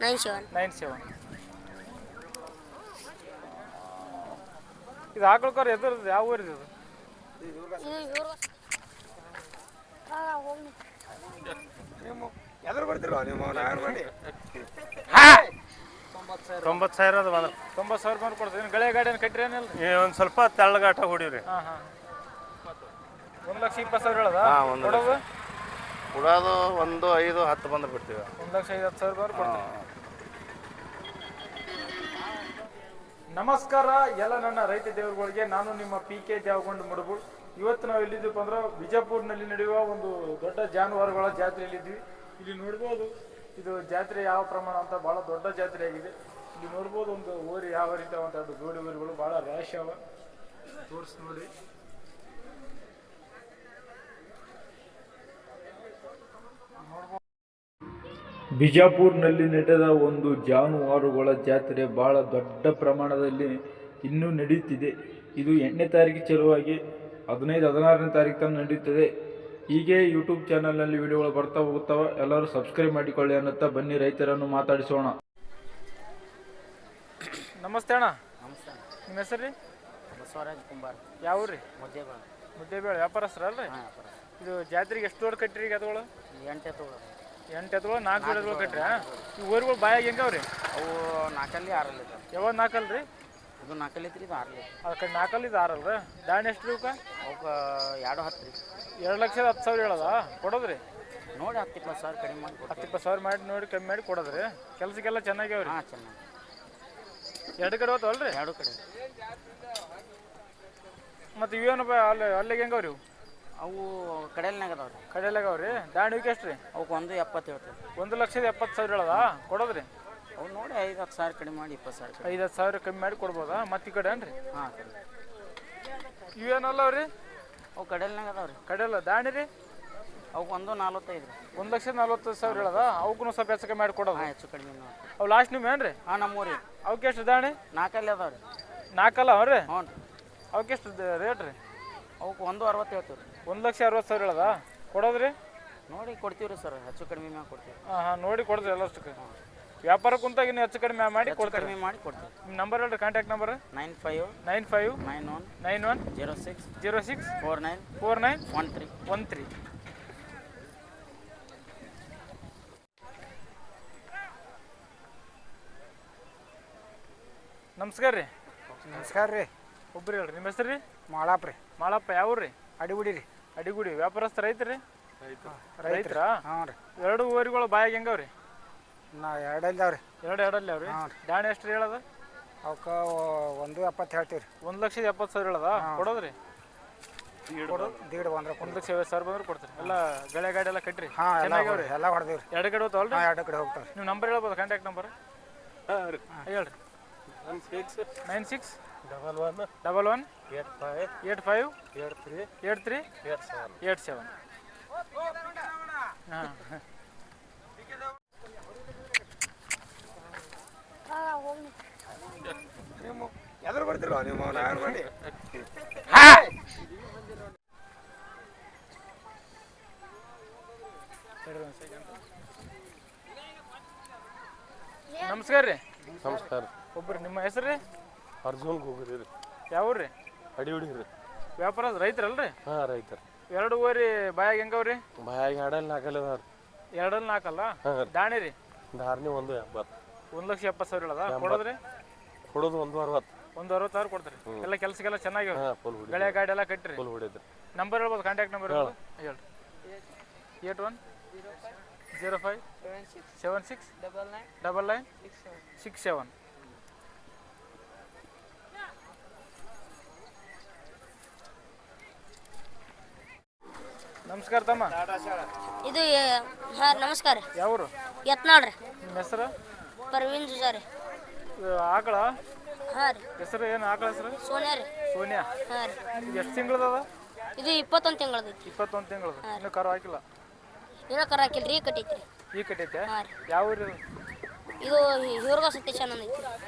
97. ಇದು ಆಕಳ್ಕರ್ ಎದುರದು ಯಾವ ಊರಿದು ಇದು? ಎದುರು ಬರ್ತಿರೋ ನೀವು 90,000 ಅದು ಬಂದ್ರೆ 90,000 ಬಂದು ಕೊಡ್ತೀವಿ. ಗಳೆ ಗಾಡಿಯನ್ನು ಕಟ್ಟಿರಿ ಏನಿಲ್ಲ ಒಂದು ಸ್ವಲ್ಪ ತೆಳ್ಳಗಾಟ ಹೊಡೀರಿ. ಹಾಂ 1,20,000 ಹೇಳದ ಕೊಡೋದು? ಕೊಡೋದು 1, 5, 10 ಬಂದು ಬಿಡ್ತೀವಿ. 1,50,000 ಬಂದು ಕೊಡ್ತೀವಿ. ನಮಸ್ಕಾರ ಎಲ್ಲ ನನ್ನ ರೈತ ದೇವರುಗಳಿಗೆ. ನಾನು ನಿಮ್ಮ PK ದೇವಗೊಂಡು ಮುಡಬು. ಇವತ್ತು ನಾವು ಎಲ್ಲಿದ್ದೀವಿ ಅಂದ್ರೆ ಬಿಜಾಪುರ್ನಲ್ಲಿ ನಡೆಯುವ ಒಂದು ದೊಡ್ಡ ಜಾನುವಾರುಗಳ ಜಾತ್ರೆಯಲ್ಲಿದ್ವಿ. ಇಲ್ಲಿ ನೋಡ್ಬೋದು ಇದು ಜಾತ್ರೆ ಯಾವ ಪ್ರಮಾಣ ಅಂತ, ಭಾಳ ದೊಡ್ಡ ಜಾತ್ರೆ ಆಗಿದೆ. ಇಲ್ಲಿ ನೋಡ್ಬೋದು ಒಂದು ಊರಿ ಯಾವ ರೀತಿ ಅಂತ ಜೋಡಿ ಊರುಗಳು ಭಾಳ ರ್ಯಾಶ್ ಅವ, ತೋರಿಸಿ ನೋಡಿ. ಬಿಜಾಪುರ್ನಲ್ಲಿ ನಡೆದ ಒಂದು ಜಾನುವಾರುಗಳ ಜಾತ್ರೆ ಭಾಳ ದೊಡ್ಡ ಪ್ರಮಾಣದಲ್ಲಿ ಇನ್ನೂ ನಡೆಯುತ್ತಿದೆ. ಇದು 8ನೇ ತಾರೀಕು ಚಲುವಾಗಿ 15, 16ನೇ ತಾರೀಕು ತನಕ ನಡೆಯುತ್ತದೆ. ಹೀಗೆ ಯೂಟ್ಯೂಬ್ ಚಾನಲ್ನಲ್ಲಿ ವಿಡಿಯೋಗಳು ಬರ್ತಾ ಹೋಗುತ್ತವೆ. ಎಲ್ಲರೂ ಸಬ್ಸ್ಕ್ರೈಬ್ ಮಾಡಿಕೊಳ್ಳಿ ಅನ್ನುತ್ತಾ ಬನ್ನಿ ರೈತರನ್ನು ಮಾತಾಡಿಸೋಣ. ನಮಸ್ತೆ ಅಣ್ಣ. ನಮಸ್ತೆ. ನಿಮ್ಮ ಹೆಸರು ರೀ? ಬಸವರಾಜ್ ಕುಂಬಾರ್. ಯಾವ ಊರು ರೀ? ಮುದ್ದೇಬೇಳೆ. ವ್ಯಾಪಾರಸ್ಥರಲ್ರಿ? ಇದು ಜಾತ್ರೆಗೆ ಎಷ್ಟು ದೊಡ್ಡ ಕಟ್ಟಿರಿ ಎತ್ತುಗಳು? 8 ಎತ್ತುಗಳು. 8 ಎತ್ತುಗಳು 4 ಎತ್ತುಗಳು ಕಟ್ರಿ. ಈ ಊರುಗಳು ಬಾಯಾಗ ಹೆಂಗವ್ರಿ? ಅವು 4 6 ಇದ್ದಾವೆ. ಯಾವಾಗ 4 ಅಲ್ರಿ? ಇದು 4 ಐತ್ರಿ, ಇದು 6 ಐತಿ. ಅದಕ್ಕೆ 4 ಇದು 6 ಅಲ್ರಿ? ದಾಣಿ ಎಷ್ಟು ರೀ ಇವಕ್ಕೆ? ಅವಕ್ಕೆ 2 10 ರೀ. 2,10,000 ಹೇಳದ ಕೊಡೋದ್ರಿ? ನೋಡಿ 10-20 ಕಡಿಮೆ ಮಾಡಿ 10-20 ಮಾಡಿ ನೋಡಿ ಕಮ್ಮಿ ಮಾಡಿ ಕೊಡೋದ್ರಿ. ಕೆಲಸಕ್ಕೆಲ್ಲ ಚೆನ್ನಾಗ್ಯಾವ್ರಿ? ಹಾಂ, ಚೆನ್ನಾಗಿ. 2 ಕಡೆ ಹೋಗ್ತಾವಲ್ರಿ? 2 ಕಡೆ. ಮತ್ತು ಇವೇನಪ್ಪ ಅಲ್ಲಿಗೆ ಹೆಂಗವ್ರಿ ಇವು? ಅವು ಕಡೆಯಲ್ನಾಗ ಅದಾವ್ರಿ. ಕಡೆಯಲ್ಲಾಗವ್ರಿ? ದಾಣಿಗೆ ಎಷ್ಟು ರೀ? ಅವಕ್ಕೆ 1,70,000 ಹೇಳ್ತೀವಿ. 1,70,000 ಹೇಳದ ಕೊಡೋದ್ರಿ? ಅವು ನೋಡಿ 5-10 ಕಡಿಮೆ ಮಾಡಿ 20 5-10 ಕಮ್ಮಿ ಮಾಡಿ ಕೊಡ್ಬೋದಾ? ಮತ್ತೆ ಈ ಕಡೆ ಏನ್ರಿ? ಹಾಂ, ಕಡೆ. ಇವೇನಲ್ಲವ್ರಿ? ಅವು ಕಡೆಯಲ್ನಾಗ ಅದಾವ್ರಿ. ಕಡೆಯಲ್ಲ ದಾಣಿ ರೀ? ಅವಕ್ಕೆ 1,45 ರೀ. 1,40,000 ಹೇಳದ? ಅವಕ್ಕೂ ಸ್ವಲ್ಪ ಹೆಚ್ಚು ಕಮ್ಮಿ ಮಾಡಿ ಕೊಡೋದು? ಹಾಂ, ಹೆಚ್ಚು ಕಡಿಮೆ ನೋಡಿ. ಅವು ಲಾಸ್ಟ್ ನಿಮ್ಮ ಏನ್ರಿ? ಹಾಂ, ನಮ್ಮೂರಿ. ಅವಕ್ಕೆ ಎಷ್ಟು ದಾಣಿ? 4 ಅದಾವ್ರಿ. 4 ಅವ್ರಿ? ಹ್ಞೂ ರೀ. ಅವಕ್ಕೆ ಎಷ್ಟು ರೇಟ್ ರೀ? ಅವಕ್ಕೆ 1,60 ಹೇಳ್ತೀವಿ ರೀ. 1,60,000 ಹೇಳದ ಕೊಡೋದ್ರಿ? ನೋಡಿ ಕೊಡ್ತೀವಿ ರೀ ಸರ್, ಹೆಚ್ಚು ಕಡಿಮೆ ಮ್ಯಾಗ ಕೊಡ್ತೀವಿ. ಹಾಂ ನೋಡಿ ಕೊಡ್ತೀವಿ ಎಲ್ಲಷ್ಟಕ್ಕೆ. ವ್ಯಾಪಾರ ಕುಂತಾಗ ಇನ್ನು ಹೆಚ್ಚು ಕಡಿಮೆ ಮಾಡಿ ಕೊಡ್ತೀವಿ. ಕಡಿಮೆ ಮಾಡಿ ಕೊಡ್ತೀವಿ. ನಿಮ್ಮ ನಂಬರ್ ಹೇಳ್ರಿ, ಕಾಂಟ್ಯಾಕ್ಟ್ ನಂಬರ್? 95 91 06 06 49 49 13. ನಮಸ್ಕಾರ ರೀ. ನಮಸ್ಕಾರ ರೀ. ಒಬ್ರು ಹೇಳ್ರಿ, ನಿಮ್ಮ ಹೆಸರು ರೀ? ಮಾಳಪ್ಪ ರೀ. ಮಾಳಪ್ಪ. ಯಾವ ರೀ? ಅಡಿಗುಡಿ ರೀ. ಅಡಿಗುಡಿ. ವ್ಯಾಪಾರಸ್ಥ ರೈತರಿ? ರೈತರ? ಹಾಂ ರೀ. 2 ಊರುಗಳು ಬಾಯಾಗ ಹೆಂಗವ್ರಿ? 2 ಇದ್ದಾವ್ರಿ. 2 ಅವ್ರಿ? ದಾಣಿ ಎಷ್ಟು ಹೇಳದ? ಅವಕ್ಕೆ 1,70,000 ಹೇಳ್ತೀವಿ ರೀ. 1,70,000 ಹೇಳದ ಕೊಡೋದ್ರಿ? ದೀಡ್ ಬಂದ್ರೆ 1,50,000 ಬಂದ್ರೆ ಕೊಡ್ತೀರಿ. ಎಲ್ಲ ಗಳೆ ಗಾಡಿ ಎಲ್ಲ ಕಟ್ರಿ? ಹಾಂ, ಚೆನ್ನಾಗ್ಯಾವ್ರಿ? ಎಲ್ಲ ಹೊಡೆದಿವಿ ರೀ. 2 ಕಡೆ ಹೋಗ್ತಾವಲ್ರಿ? 2 ಕಡೆ ಹೋಗ್ತಾವ್ರಿ. ನೀವು ನಂಬರ್ ಹೇಳ್ಬೋದು, ಕಾಂಟ್ಯಾಕ್ಟ್ ನಂಬರ್ ಹೇಳ್ರಿ. 96 11 85 83 87. ಹಾಂ. ಎದುರು ಬರ್ತಿರೋ ನೀವು ಮಾಡಿ ನಮಸ್ಕಾರ ರೀ. ನಮಸ್ಕಾರ. ಒಬ್ರು ನಿಮ್ಮ ಹೆಸರು ರೀ? ಅರ್ಜುನ್ ಗೋಗರಿ ರೀ. ಯಾವ ರೀ? ಅಡಿಹುಡಿ ರೀ. ವ್ಯಾಪಾರ ರೈತರಲ್ರಿ? ಹಾಂ, ರೈತರು. 2 ಊರಿ ಬಾಯಾಗ ಹೆಂಗವ್ರಿ? ಬಾಯಾಗ 2 ಅದಾವ್ರಿ. 2 4 ದಾಣಿ ರೀ? ದಾರ್ನಿ 1,70,000. 1,70,000 ಹೇಳದ ಕೊಡೋದ್ರಿ? ಕೊಡೋದು 1,60,000. 1,60,000 ಕೊಡ್ತೀರಿ. ಎಲ್ಲ ಕೆಲಸಕ್ಕೆಲ್ಲ ಚೆನ್ನಾಗಿ ಗಳೆ ಗಾಡಿ ಎಲ್ಲ ಕಟ್ಟಿರಿ? ಫುಲ್ ಹೊಡಿದ್ರಿ. ನಂಬರ್ ಹೇಳ್ಬೋದು, ಕಾಂಟ್ಯಾಕ್ಟ್ ನಂಬರ್ ಹೇಳ್ರಿ. 81 05 76 99 67. ನಮಸ್ಕಾರ ತಮ್ಮ. ಇದು ನಮಸ್ಕಾರ. ಯಾವರು? ಯತ್ನಾಳ್ರಿ. ನಿಮ್ಮ ಹೆಸರು? ಪರ್ವೀನ್ ಜುಜಾರಿ. ಆಕಳ? ಹಾಂ ರೀ. ಹೆಸರು ಏನು ಆಕಳ ಹೆಸರು? ಸೋನಿಯಾ ರೀ. ಸೋನಿಯಾ. ಹಾಂ ರೀ. ಎಷ್ಟು ತಿಂಗಳದ? ಇದು 21 ತಿಂಗಳದೈತಿ. 21 ತಿಂಗಳದ. ಇನ್ನೂ ಕರು ಹಾಕಿಲ್ಲ? ಏನೋ ಕರ ಹಾಕಿಲ್ರಿ, ಈಗ ಕಟ್ಟೈತ್ರಿ. ಈಗ ಕಟ್ಟೈತೆ? ಹಾಂ ರೀ. ಯಾವ ಊರು? ಇದು ಹಿವರ್ಗ ಸತೀಶ್ ಅನ್ನೋದು ಐತಿ.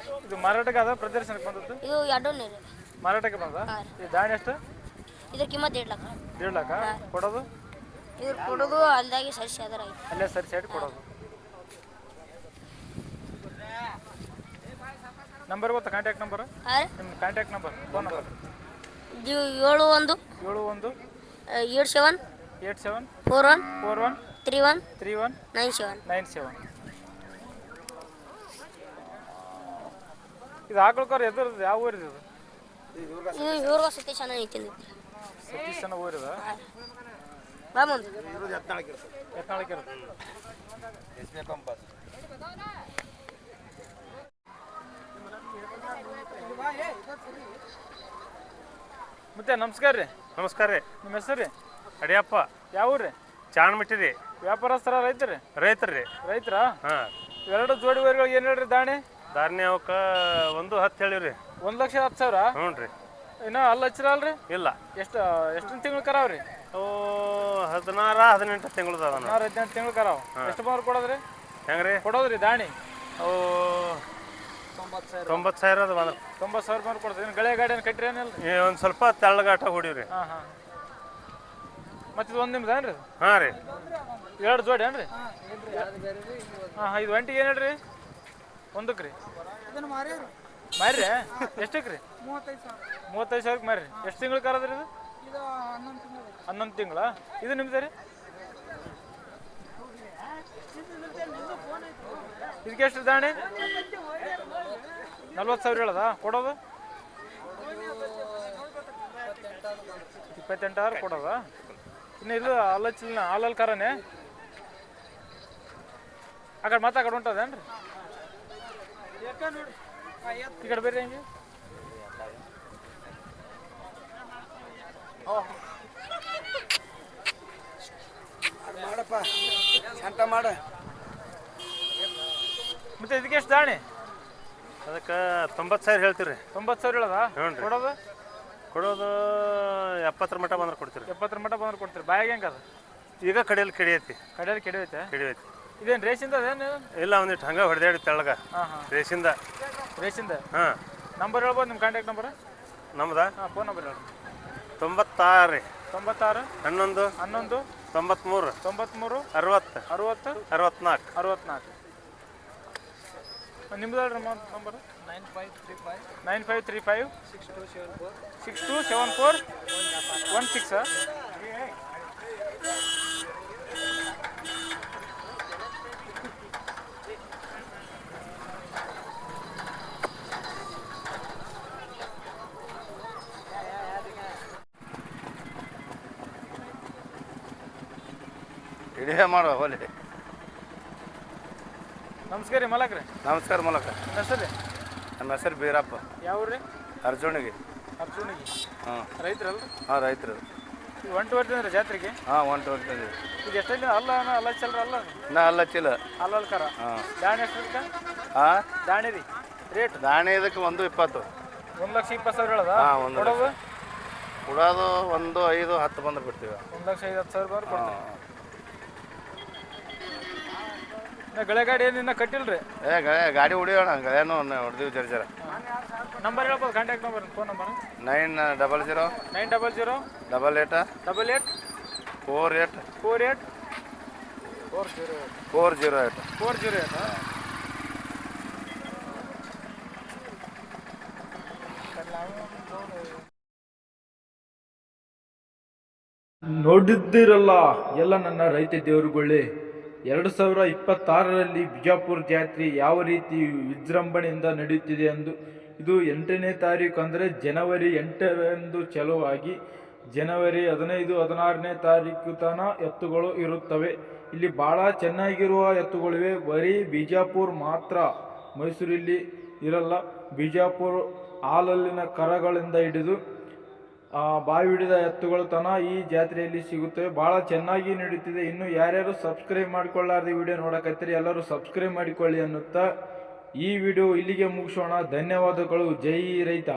ಇದು ಮಾರಾಟಕ್ಕೆ ಅದ ಪ್ರದರ್ಶನಕ್ಕೆ ಬಂದದ್ದು? ಇದು 2 ನೀರು ಮಾರಾಟಕ್ಕೆ ಬಂದ? ಹಾಂ ರೀ. ಇದು ದಾಣಿ ಎಷ್ಟು? ಇದ್ರ ಕಿಮ್ಮತ್ 1.5 ಲಕ್ಷ. 1.5 ಲಕ್ಷ ಕೊಡೋದು? ಇದ್ರ ಕೊಡೋದು ಅಲ್ದಾಗಿ ಸರಿಸಿ ಅದರ ಐತಿ. ಅಲ್ಲೇ ಸರಿ ಸೈಡ್ ಕೊಡೋದು. ನಂಬರ್ ಗೊತ್ತಾ ಕಾಂಟ್ಯಾಕ್ಟ್ ನಂಬರ್? ಹಾಂ ರೀ ನಿಮ್ಮ ಕಾಂಟ್ಯಾಕ್ಟ್ ನಂಬರ್ ಫೋನ್ ನಂಬರ್ 71 71 87 87 41 41 31 31 97. 97. ಇದು ಆಕಳ್ಕರ್ ಎದ್ರದ್ದು ಯಾವ ಊರಿದು ಇದು? ಇದು ಇವ್ರಿಗ ಸತೀಶ್ ಅಣ್ಣ ಐತಿಲ್ಲ ಸತೀಶನ ಊರಿದ ಬಾ ಮುಂದೆ ಎತ್ನಾಳಕ್ಕೆ ಇರುತ್ತೆ. ಮತ್ತೆ ನಮಸ್ಕಾರ ರೀ. ನಮಸ್ಕಾರ ರೀ. ನಿಮ್ಮ ಹೆಸರು ರೀ? ಅಡಿಯಪ್ಪ. ಯಾವ ಊರು? ಚಾಣ್ಮಿಟ್ಟಿ ರೀ. ವ್ಯಾಪಾರಸ್ಥರ ರೈತರಿ? ರೈತರು ರೀ. ರೈತರಾ? ಹಾಂ. ಎರಡು ಜೋಡಿ ವರಿಗಳಿಗೆ ಏನು ಹೇಳ್ರಿ ದಾಣಿ? ದಾರ್ನಿ ಅವಕ್ಕೆ 1.10 ಹೇಳಿವ್ರಿ. 1,10,000? ಹ್ಞೂ ರೀ. ಇನ್ನೂ ಅಲ್ಲಿ ಹಚ್ಚಿರಲ್ರಿ? ಇಲ್ಲ. ಎಷ್ಟು ತಿಂಗಳು ಕರಾವ್ರಿ? ಅವು 16-18 ತಿಂಗಳದ ಅದ. 18 ತಿಂಗಳು ಕರಾವ್. ಎಷ್ಟು ಬಂದ್ರೆ ಕೊಡೋದ್ರಿ? ಹೆಂಗ್ರಿ ಕೊಡೋದ್ರಿ ದಾಣಿ? ಅವು 90,000 ಅದ ಬಂದ್ರೆ. 90,000 ಬಂದ್ರೆ ಕೊಡ್ತೀವಿ. ಏನು ಗಳೆ ಗಾಡಿ ಏನು ಕಟ್ಟಿರಿ ಏನಿಲ್ಲ? ಒಂದು ಸ್ವಲ್ಪ ತೆಳ್ಳಗಾಟ ಹೊಡೀವ್ರಿ. ಹಾಂ ಹಾಂ. ಮತ್ತು ಇದು ಒಂದು ನಿಮ್ದು ಏನ್ರಿ? ಹಾಂ ರೀ. ಎರಡು ಜೋಡಿ ಏನ್ರಿ? ಹಾಂ ಹಾಂ. ಇದು ಒಂಟಿಗೆ ಏನು ಹೇಳ್ರಿ? ಒಂದಕ್ಕೆ ರೀ? ಮಾರ್ರಿ ಎಷ್ಟಕ್ಕೆ ರೀ? 35,000ಕ್ಕೆ ಮಾರ್ರಿ. ಎಷ್ಟು ತಿಂಗಳು ಕರದ್ರಿ ಇದು? 11 ತಿಂಗಳ. ಇದು ನಿಮ್ದು ರೀ? ಇದಕ್ಕೆ ಎಷ್ಟು ದಾಣಿ? 40,000 ಹೇಳದ ಕೊಡೋದು? 28,000 ಕೊಡೋದ? ಇನ್ನು ಇದು ಅಲ್ಲಚ್ಚಿಲ್ಲ ಹಾಲಲ್ಲಿ ಕರನೇ ಆ ಕಡೆ ಮತ್ತೆ ಆ ಕಡೆ ಹೊಂಟದೇನ್ರಿ? ಈ ಕಡೆ ಬೇರೆ ಹೆಂಗೆ ಮಾಡಪ್ಪ ಶಾಂತ ಮಾಡ. ಮತ್ತೆ ಇದಕ್ಕೆ ಎಷ್ಟು ದಾಣಿ? ಅದಕ್ಕೆ 90,000 ಹೇಳ್ತೀರಿ. 90,000 ಹೇಳದ? ಹ್ಞೂ ರೀ. ಕೊಡೋದು? ಕೊಡೋದು 70 ಮಟ್ಟ ಬಂದ್ರೆ ಕೊಡ್ತೀರಿ. 70 ಮಟ್ಟ ಬಂದ್ರೆ ಕೊಡ್ತೀರಿ. ಬಾಯಾಗ ಹೆಂಗೆ ಅದು? ಈಗ ಕಡಿಯಲ್ಲಿ ಕೆಡಿಯೈತಿ. ಕಡೆಯಲ್ಲಿ ಕೆಡವೈತೆ? ಕೆಡಿಯೈತಿ. ಇದೇನು ರೇಸಿಂದ ಅದೇನು? ಇಲ್ಲ, ಒಂದಿಟ್ಟು ಹಂಗೆ ಹೊಡೆದಾಡಿ ತೆಳ್ಳಗ. ಹಾಂ ಹಾಂ. ರೇಸಿಂದ. ರೇಸಿಂದ? ಹಾಂ. ನಂಬರ್ ಹೇಳ್ಬೋದು ನಿಮ್ಮ ಕಾಂಟ್ಯಾಕ್ಟ್ ನಂಬರ್? ನಮ್ದು ಹಾಂ ಫೋನ್ ನಂಬರ್ ಹೇಳಿ. 96 ರೀ. 96 11 11 93 93 60 60 64. 64. ನಿಮ್ದು ಹೇಳ್ರಿ ನಂಬರ್? 9535 6274 16. ಇಡೀ ಮಾಡುವ ಹೋಲಿ. ನಮಸ್ಕಾರ ರೀ ಮಲಕ್ರಿ. ನಮಸ್ಕಾರ ಮೂಲಕ. ನಿಮ್ಮ ಹೆಸರು ರೀ? ನಮ್ಮ ಹೆಸರು ಬೀರಪ್ಪ. ಯಾವ ರೀ? ಅರ್ಜುನಿಗೆ. ಅರ್ಜುನಿಗೆ. ಹಾಂ. ರೈತರಲ್ಲ? ಹಾಂ, ರೈತರು. ಈಗ ಹೊಂಟು ಬರ್ತೀನಿ ಜಾತ್ರೆಗೆ? ಹಾಂ, ಹೊಂಟಿದ್ದೀವಿ. ಈಗ ಎಷ್ಟೈತಿ? ಅಲ್ಲ ಚಲ್ರ ಅಲ್ಲ ನಾ ಅಲ್ಲಚ್ಚಿಲ್ಲ. ಅಲ್ಲಲ್ ಕರ. ಹಾಂ. ದಾಣಿ ಎಷ್ಟು ಇದಕ್ಕೆ? ಹಾಂ, ದಾಣಿ ರೀ ರೇಟ್? ದಾಣಿ ಇದಕ್ಕೆ 1.20. 1,20,000 ಹೇಳದ? ಹಾಂ, 1 ಲಕ್ಷ. ಕೊಡೋದು? ಕೊಡೋದು 1, 5, 10 ಬಂದ್ರೆ ಬಿಡ್ತೀವಿ. 1,50,000 ಬಂದ್ರೆ ಕೊಡ್ತೀವಿ. ಹಾಂ. ಗಳೆ ಗಾಡಿ ಏನಿನ್ನ ಕಟ್ಟಿಲ್ರಿ? ಗಾಡಿ ಹೊಡಿಯೋಣ. ಗಳೆನೂ ಹೊಡೆದಿವಿ ಜರ. ನಂಬರ್ ಹೇಳ್ಬೋದು? Contact number phone number? 900 900 88 88 48 48 408. 408. ನೋಡಿದ್ದಿರಲ್ಲ ಎಲ್ಲ ನನ್ನ ರೈತ ದೇವರುಗಳೇ. 2026ರಲ್ಲಿ ಬಿಜಾಪುರ ಜಾತ್ರೆ ಯಾವ ರೀತಿ ವಿಜೃಂಭಣೆಯಿಂದ ನಡೆಯುತ್ತಿದೆ ಎಂದು. ಇದು 8ನೇ ತಾರೀಕು ಅಂದರೆ ಜನವರಿ 8ರಂದು ಚಾಲುವಾಗಿ ಜನವರಿ 15, 16ನೇ ತಾರೀಕು ತನಕ ಎತ್ತುಗಳು ಇರುತ್ತವೆ. ಇಲ್ಲಿ ಭಾಳ ಚೆನ್ನಾಗಿರುವ ಎತ್ತುಗಳಿವೆ. ಬರೀ ಬಿಜಾಪುರ ಮಾತ್ರ, ಮೈಸೂರಲ್ಲಿ ಇರಲ್ಲ. ಬಿಜಾಪುರ ಹಾಲಲ್ಲಿನ ಕರಗಳಿಂದ ಹಿಡಿದು ಬಾವಿ ಹಿಡಿದ ಎತ್ತುಗಳು ತನಕ ಈ ಜಾತ್ರೆಯಲ್ಲಿ ಸಿಗುತ್ತವೆ. ಭಾಳ ಚೆನ್ನಾಗಿ ನಡೀತಿದೆ. ಇನ್ನು ಯಾರ್ಯಾರು ಸಬ್ಸ್ಕ್ರೈಬ್ ಮಾಡಿಕೊಳ್ಳಾರ್ದು ವಿಡಿಯೋ ನೋಡಕತ್ತೀರಿ, ಎಲ್ಲರೂ ಸಬ್ಸ್ಕ್ರೈಬ್ ಮಾಡಿಕೊಳ್ಳಿ ಅನ್ನುತ್ತಾ ಈ ವಿಡಿಯೋ ಇಲ್ಲಿಗೆ ಮುಗಿಸೋಣ. ಧನ್ಯವಾದಗಳು. ಜೈ ರೈತ.